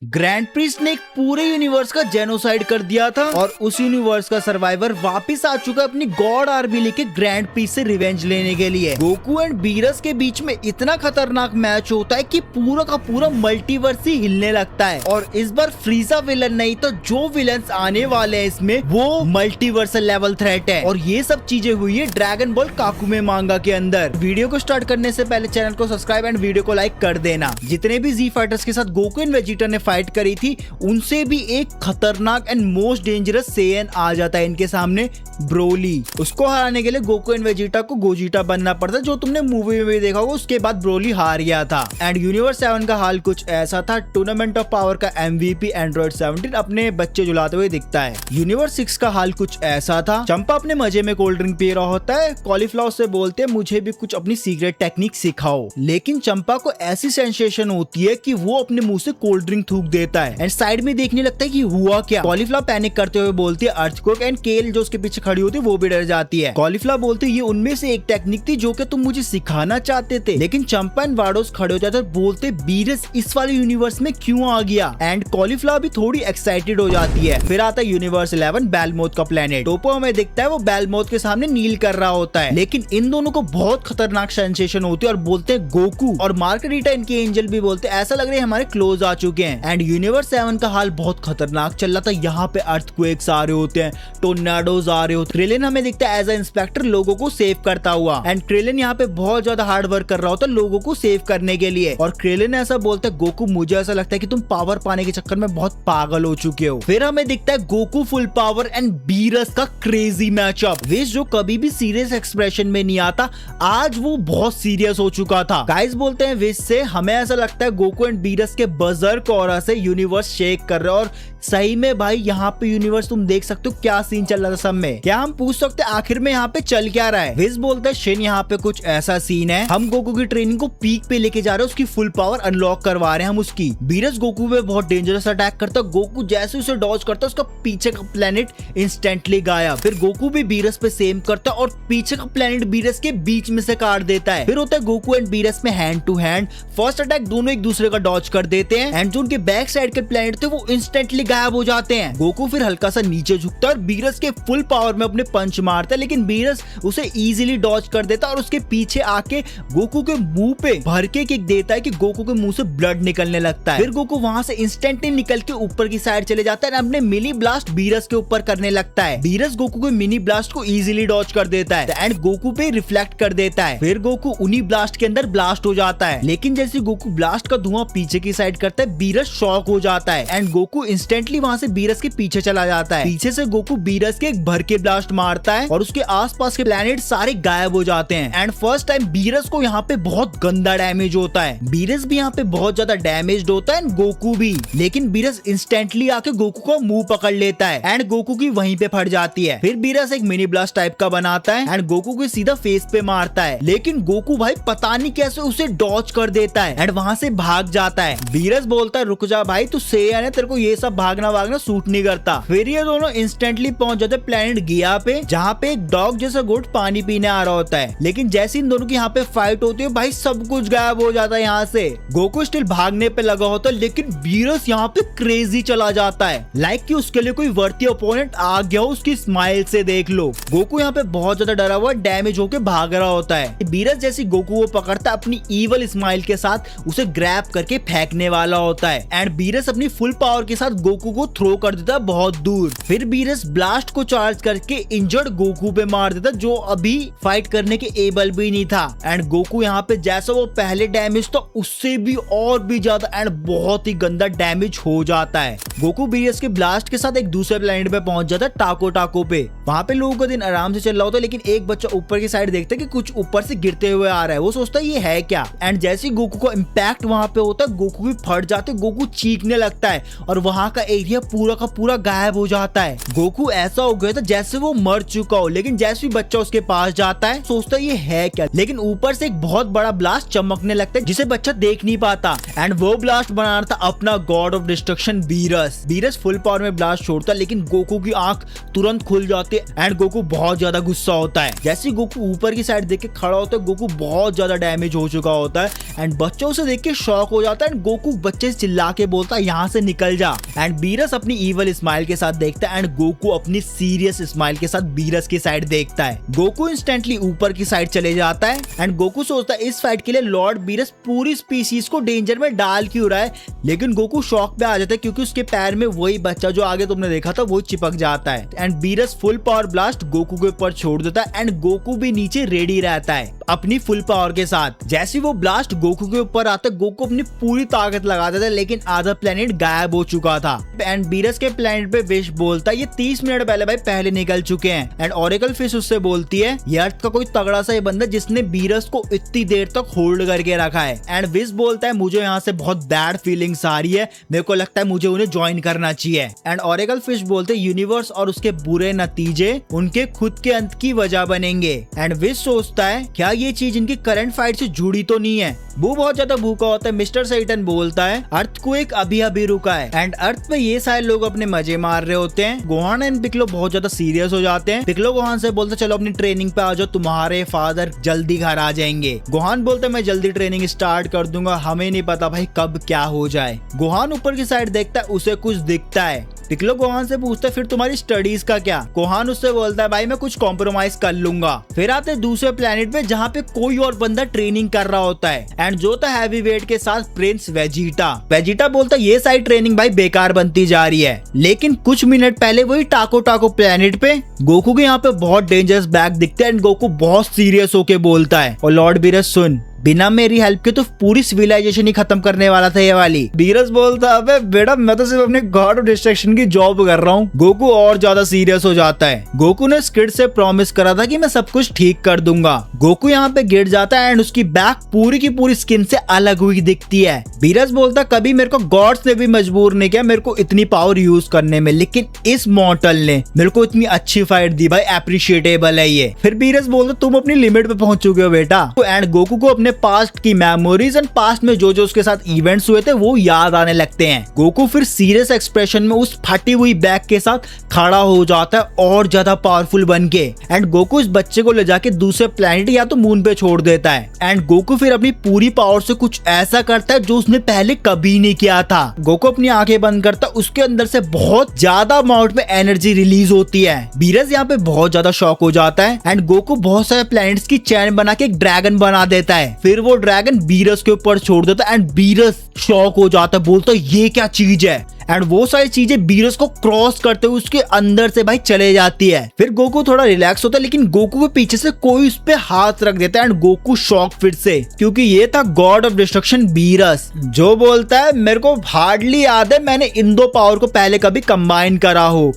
Grand priest ने एक पूरे यूनिवर्स का जेनोसाइड कर दिया था और उस यूनिवर्स का सर्वाइवर वापस आ चुका है अपनी गॉड आर्मी लेके ग्रैंड प्रिस्ट से रिवेंज लेने के लिए। गोकू एंड बीरस के बीच में इतना खतरनाक मैच होता है कि पूरा का पूरा मल्टीवर्स ही हिलने लगता है। और इस बार फ्रीजा विलन नहीं तो जो विलन्स आने वाले हैं इसमें वो मल्टीवर्सल लेवल थ्रेट है। और ये सब चीजें हुई है ड्रैगन बॉल काकुमे मांगा के अंदर। वीडियो को स्टार्ट करने से पहले चैनल को सब्सक्राइब एंड वीडियो को लाइक कर देना। जितने भी जी फाइटर्स के साथ गोकू एंड वेजिटा ने फाइट करी थी उनसे भी एक खतरनाक एंड मोस्ट डेंजरस सेयन आ जाता है इनके सामने, ब्रोली। उसको हराने के लिए गोकू एंड वेजिटा को गोजिटा बनना पड़ता, जो तुमने मूवी में भी देखा होगा। उसके बाद ब्रोली हार गया था। एंड यूनिवर्स 7 का हाल कुछ ऐसा था। टूर्नामेंट ऑफ पावर का MVP एंड्रॉइड 17 अपने बच्चे झुलाते हुए दिखता है। यूनिवर्स 6 का हाल कुछ ऐसा था। चंपा अपने मजे में कोल्ड ड्रिंक पी रहा होता है। कॉलीफ्लावर से बोलते हैं मुझे भी कुछ अपनी सीक्रेट टेक्निक सिखाओ, लेकिन चंपा को ऐसी सेंसेशन होती है कि वो अपने मुंह से कोल्ड ड्रिंक थूक देता है एंड साइड में देखने लगता है कि हुआ क्या। कॉलीफ्लावर पैनिक करते हुए बोलती है अर्थक्वेक एंड केल जो उसके पीछे खड़ी होती है वो भी डर जाती है। कॉलीफ्लावर बोलती है ये उनमें से एक टेक्निक थी जो कि तुम मुझे सिखाना चाहते थे, लेकिन चंपा एंड वाडोस खड़े हो जाते हैं बोलते बीरस इस वाले यूनिवर्स में क्यों आ गया। एंड कॉलीफ्लावर भी थोड़ी एक्साइटेड हो जाती है। फिर आता है यूनिवर्स 11 बेलमोथ का प्लेनेट। टोपो हमें दिखता है वो बेलमोथ के सामने नील कर रहा होता है, लेकिन इन दोनों को बहुत खतरनाक सेंसेशन होती है और बोलते हैं गोकू और मार्गरीटा इनके एंजल भी बोलते हैं ऐसा लग रहा है हमारे क्लोज आ चुके हैं। एंड यूनिवर्स 7 का हाल बहुत खतरनाक चल रहा था। यहाँ पे अर्थक्वेक्स आ रहे होते हैं, टोर्नाडोज आ रहे होते हैं। क्रेलिन हमें दिखता है एज अ इंस्पेक्टर लोगों को सेव करता हुआ। एंड क्रेलिन यहाँ पे बहुत ज्यादा हार्ड वर्क कर रहा होता है लोगों को सेव करने के लिए। और क्रेलिन ऐसा बोलता है गोकू मुझे ऐसा लगता है कि तुम पावर पाने के चक्कर में बहुत पागल हो चुके हो। फिर हमें दिखता है Goku full power and Beerus का क्रेजी मैचअप। विश जो कभी भी सीरियस एक्सप्रेशन में नहीं आता आज वो बहुत सीरियस हो चुका था। गाइस बोलते हैं विश से हमें ऐसा लगता है गोकू एंड बीरस के बजर्क ऑरा से यूनिवर्स शेक कर रहे और सही में भाई यहाँ पे यूनिवर्स तुम देख सकते हो क्या सीन चल रहा था सब में। क्या हम पूछ सकते हैं आखिर में यहाँ पे चल क्या रहा है। विज बोलता है शिन यहाँ पे कुछ ऐसा सीन है, हम गोकू की ट्रेनिंग को पीक पे लेके जा रहे हैं, उसकी फुल पावर अनलॉक करवा रहे हैं हम उसकी। बीरस गोकू पे बहुत डेंजरस अटैक करता है। गोकू जैसे उसे डॉज करता है उसका पीछे का प्लेनेट इंस्टेंटली गायब। फिर गोकू भी बीरस पे सेम करता है और पीछे का प्लेनेट बीरस के बीच में से काट देता है। फिर होता है गोकू एंड बीरस में hand to hand. First attack दोनों एक दूसरे का डॉज कर देते हैं एंड जो उनके बैक साइड के प्लेनेट थे वो इंस्टेंटली गायब हो जाते हैं। गोकू फिर हल्का सा नीचे झुकता है और बीरस के फुल पावर में अपने पंच मारता है, लेकिन बीरस उसे इजीली डॉज कर देता है और उसके पीछे आके गोकू के मुंह पे भर के किक देता है कि गोकू के मुंह से ब्लड निकलने लगता है। फिर गोकू वहां से इंस्टेंटली निकल के ऊपर की साइड चले जाता है और अपने मिनी ब्लास्ट बीरस के ऊपर करने लगता है। बीरस गोकू के मिनी ब्लास्ट को इजीली डॉज कर देता है एंड गोकू पे रिफ्लेक्ट कर देता है। फिर गोकू उन्हीं ब्लास्ट के अंदर ब्लास्ट हो जाता है, लेकिन जैसे गोकू ब्लास्ट का धुआं पीछे की साइड करता है बीरस शॉक हो जाता है एंड गोकू इंस्टेंटली वहां से बीरस के पीछे चला जाता है। पीछे से गोकू बीरस के एक भर के ब्लास्ट मारता है और उसके आसपास के प्लैनेट सारे गायब हो जाते हैं। एंड फर्स्ट टाइम बीरस को यहाँ पे बहुत गंदा डैमेज होता है। बीरस भी यहाँ पे बहुत ज्यादा डैमेज्ड होता है एंड गोकू भी, लेकिन बीरस इंस्टेंटली आके गोकू का मुंह पकड़ लेता है एंड गोकू की वहीं पे फट जाती है। फिर बीरस एक मिनी ब्लास्ट टाइप का बनाता है एंड गोकू को सीधा फेस पे मारता है, लेकिन गोकू भाई पता नहीं कैसे उसे डॉज कर देता है एंड वहां से भाग जाता है। बीरस बोलता है रुक जा भाई तू सेयन है, तेरे को ये सब भागना वागना सूट नहीं करता। फिर ये दोनों इंस्टेंटली पहुंच जाते प्लेनेट गिया पे, जहाँ पे एक डॉग जैसा गोट पानी पीने आ रहा होता है, लेकिन जैसे इन दोनों की यहाँ पे फाइट होती है भाई सब कुछ गायब हो जाता है। यहाँ से गोकू स्टिल भागने पे लगा होता है, लेकिन बीरस यहाँ पे क्रेजी चला जाता है लाइक कि उसके लिए कोई वर्ती ओपोनेंट आ गया हो। उसकी स्माइल से देख लो गोकू यहाँ पे बहुत ज्यादा डरा हुआ डैमेज होके भाग रहा होता है। बीरस जैसी गोकू को पकड़ता है अपनी ईवल स्माइल के साथ उसे ग्रैब करके फेंकने वाला होता है एंड बीरस अपनी फुल पावर के साथ गोकू को थ्रो कर देता है बहुत दूर। फिर बीरस ब्लास्ट को चार्ज करके इंजर्ड गोकू पे मार देता जो अभी फाइट करने के एबल भी नहीं था एंड गोकू यहाँ पे जैसा वो पहले डैमेज था उससे भी और भी ज्यादा एंड बहुत ही गंदा डैमेज हो जाता है। गोकू बीरस के ब्लास्ट के साथ एक दूसरे प्लेनेट पे पहुंच जाता है टाको टाको पे। वहाँ पे लोगों का दिन आराम से चल रहा होता है, लेकिन एक बच्चा ऊपर की साइड देखता है कि कुछ ऊपर से गिरते हुए आ रहा है। वो सोचता है ये है क्या एंड जैसे गोकू को इम्पैक्ट वहाँ पे होता है गोकू भी फट जाते, गोकू चीखने लगता है और वहाँ का एरिया पूरा का पूरा गायब हो जाता है। गोकू ऐसा हो गया था जैसे वो मर चुका हो, लेकिन जैसे भी बच्चा उसके पास जाता है सोचता है ये है क्या, लेकिन ऊपर से एक बहुत बड़ा ब्लास्ट चमकने लगता है जिसे बच्चा देख नहीं पाता। एंड वो ब्लास्ट बना रहा था अपना God of destruction Beerus. Beerus full power में ब्लास्ट छोड़ता है, लेकिन गोकू की आंख तुरंत खुल जाती है एंड गोकू बहुत ज्यादा गुस्सा होता है। जैसे गोकू ऊपर की साइड देख के खड़ा होता है, गोकू बहुत ज्यादा डैमेज हो चुका होता है एंड बच्चा उसे देख के शॉक हो जाता है एंड गोकू बच्चे से चिल्ला के बोलता है यहाँ से निकल जा। एंड बीरस अपनी ईवल स्माइल के साथ देखता है एंड गोकू अपनी सीरियस स्माइल के साथ बीरस की साइड देखता है। गोकू इंस्टेंटली ऊपर की साइड चले जाता है एंड गोकू सोचता है इस फाइट के लिए लॉर्ड बीरस पूरी स्पीसीज को डेंजर में डाल क्यों रहा है, लेकिन गोकू शॉक पे आ जाता है क्योंकि उसके पैर में वही बच्चा जो आगे तुमने देखा था वो चिपक जाता है। And Beerus full power blast Goku के ऊपर छोड़ देता है एंड गोकू भी नीचे रेडी रहता है अपनी फुल पावर के साथ। जैसे वो ब्लास्ट गोकू के ऊपर आता है, गोकू अपनी पूरी ताकत लगा देता है, लेकिन आधा प्लेनेट गायब हो चुका था। एंड बीरस के प्लेनेट पे विश बोलता है ये 30 मिनट पहले निकल चुके हैं। एंड ओरेकल फिश उससे बोलती है ये अर्थ का कोई तगड़ा सा बंदा जिसने बीरस को इतनी देर तक होल्ड करके रखा है। एंड विश बोलता है मुझे यहाँ से बहुत बैड फीलिंग्स आ रही है, मेरे को लगता है मुझे उन्हें ज्वाइन करना चाहिए। एंड ओरेकल फिश बोलते हैं यूनिवर्स और उसके बुरे नतीजे उनके खुद के अंत की वजह बनेंगे। एंड विश सोचता है क्या ये चीज इनकी करंट फाइट से जुड़ी तो नहीं है। वो बहुत ज्यादा भूखा होता है। मिस्टर सैटन बोलता है अर्थ को एक अभी रुका है एंड अर्थ पे ये सारे लोग अपने मजे मार रहे होते हैं। गोहान एंड पिकलो बहुत ज्यादा सीरियस हो जाते हैं। पिकलो गोहान से बोलते चलो अपनी ट्रेनिंग पे आ जाओ, तुम्हारे फादर जल्दी घर आ जाएंगे। गोहान बोलते मैं जल्दी ट्रेनिंग स्टार्ट कर दूंगा, हमें नहीं पता भाई कब क्या हो जाए। गोहान ऊपर की साइड देखता है, उसे कुछ दिखता है। पिकलो गोहान से पूछता है फिर तुम्हारी स्टडीज का क्या। गोहान उससे बोलता है भाई मैं कुछ कॉम्प्रोमाइज कर लूंगा। फिर आते हैं दूसरे प्लेनेट पे जहाँ पे कोई और बंदा ट्रेनिंग कर रहा होता है एंड जो था हैवी वेट के साथ प्रिंस वेजिटा। वेजिटा बोलता है ये सारी ट्रेनिंग भाई बेकार बनती जा रही है, लेकिन कुछ मिनट पहले वही टाको टाको प्लेनेट पे गोकू के यहाँ पे बहुत डेंजरस बैग दिखते हैं एंड गोकू बहुत सीरियस होके बोलता है और लॉर्ड बीरस सुन बिना मेरी हेल्प के तो पूरी सिविलाइजेशन ही खत्म करने वाला था ये वाली। बीरस बोलता अबे बेटा मैं तो सिर्फ अपने गॉड ऑफ डिस्ट्रक्शन की जॉब कर रहा हूँ। गोकू और ज्यादा सीरियस हो जाता है। गोकू ने स्किड से प्रॉमिस करा था कि मैं सब कुछ ठीक कर दूंगा। गोकू यहाँ पे गिर जाता है एंड उसकी बैक पूरी की पूरी स्किन से अलग हुई दिखती है। बीरस बोलता कभी मेरे को गॉड्स ने भी मजबूर नहीं किया मेरे को इतनी पावर यूज करने में, लेकिन इस मॉर्टल ने मेरे को इतनी अच्छी फाइट दी भाई, एप्रिशिएटेबल है ये। फिर बीरस बोलता तुम अपनी लिमिट पे पहुंच चुके हो बेटा। एंड गोकू को अपने पास्ट की मेमोरीज एंड पास्ट में जो उसके साथ इवेंट्स हुए थे वो याद आने लगते हैं। गोकू फिर सीरियस एक्सप्रेशन में उस फटी हुई बैग के साथ खड़ा हो जाता है और ज्यादा पावरफुल बन के। एंड गोकू इस बच्चे को ले जाके दूसरे प्लेनेट या तो मून पे छोड़ देता है। एंड गोकू फिर अपनी पूरी पावर से कुछ ऐसा करता है जो उसने पहले कभी नहीं किया था। गोकू अपनी आंखें बंद करता है, उसके अंदर से बहुत ज्यादा अमाउंट में एनर्जी रिलीज होती है। बीरस यहाँ पे बहुत ज्यादा शॉक हो जाता है एंड गोकू बहुत सारे प्लैनेट्स की चैन बना के एक ड्रैगन बना देता है। फिर वो ड्रैगन बीरस के ऊपर छोड़ देता है एंड बीरस शॉक हो जाता है, बोलता है ये क्या चीज है। एंड वो सारी चीजें बीरस को क्रॉस करते हुए उसके अंदर से भाई चले जाती है। फिर गोकू थोड़ा रिलैक्स होता है, लेकिन गोकू के पीछे से कोई उस पे हाथ रख देता है एंड गोकू शॉक फिर से, क्योंकि ये था गॉड ऑफ डिस्ट्रक्शन बीरस, जो बोलता है मेरे को हार्डली याद है मैंने इन दो पावर को पहले कभी कंबाइन करा हो।